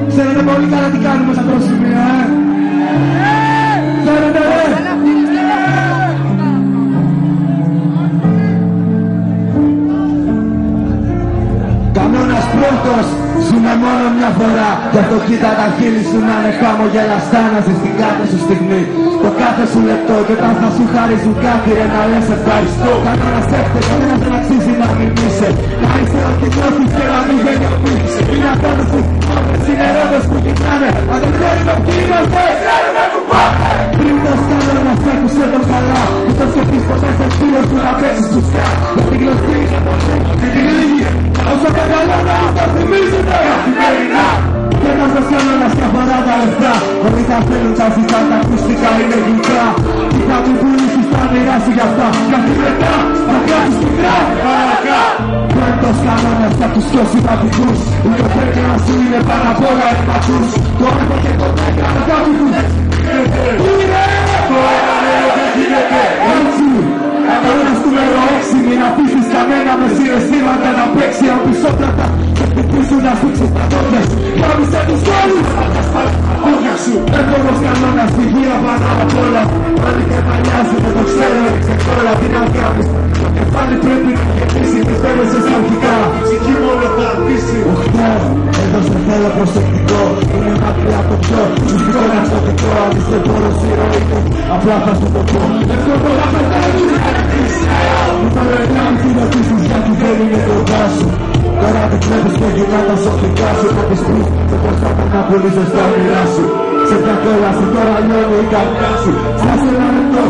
Ξέρετε πολύ καλά τι κάνουμε σαν προσημεία, Ξέρετε, Κανόνας πρώτος, ζούμε μόνο μια φορά. Γι' αυτό κοίτα τα χείλη σου να είναι χαμογελαστά, να ζεις την κάθε σου στιγμή, το κάθε σου λεπτό. Και όταν θα σου χαρίζουν κάτι ρε να λες ευχαριστώ. Κανόνας έφτες, κανένας δεν αξίζει να μιμήσει. Να είσαι ό,τι νιώθεις και να μην γενιοποιείς. Είναι αυτός που μόνες είναι ρόδες που κοιτάνε. Αν δεν ξέρουμε ποιοι είμαστε, ξέρουμε που πάμε. Πριν το κανόνας άκουσε τον καλά, που θα σκεφτείς ποτέ σε φίλος του να παίξεις τους σκά. Ότι γλωστή είναι πολύ, την λίγη. Όσο μεγαλώνα θα θυμίζετε καθημερινά. Και να σας κάνω να σκαφαρά τα λεφτά. Όλοι θα θέλουν τα ζητά, τα ακουστικά είναι γλυκά. Τι θα μου πουλήσεις, θα μοιράσει γι' αυτά. Καθή μετά, θα κράσεις πικρά. Πρώτος κανόνας θα τους σώσει πατικούς. Η κοφρένια σου είναι πάνω απ' όλα εμπατούς. Το έργο και το μέγα αγάπη του δεν γίνεται. Το έργο δεν γίνεται. Έτσι. Κανόνας νούμερο 6, μην αφήσεις κανένα με συναισθήματα να παίξει από πισόπλατα και χτυπήσουν να στούξεις τα τόντες. Κάμισε τους κόλλους, θα σπάρεις τα πόδια σου. Εύκολος κανόνας, υγεία πάνω απ' όλα. Όλοι και μαλλιάζουν, το ξέρω, ρίξε κόλλα, τι να κάνεις. Το κεφάλι πρέπει να γεμίσει, πιστεύεσαι στα αρχικά. Ψυχή μόνο θα αφήσει. Οχτώ, εδώ σε θέλω προσεκτικό. Είναι μακριά από το πιο μυστικό ναρκωτικό. Αν είσαι πόρος ηρωικό, απλά θα σου το πω. Εύκολο να πετάξεις. Μου θα ρεγνάμε τι ρωτήσεις γιατί δεν είναι κοντά σου. Τώρα δεν βλέπεις και γυρνά τα σοφικά σου. Να πεις πούς σε προσπάθα να πουλήσεις τα όνειρά σου. Σε ποια κόλαση τώρα λιώνει η καρδιά σου. Στάσε ένα λεπτό,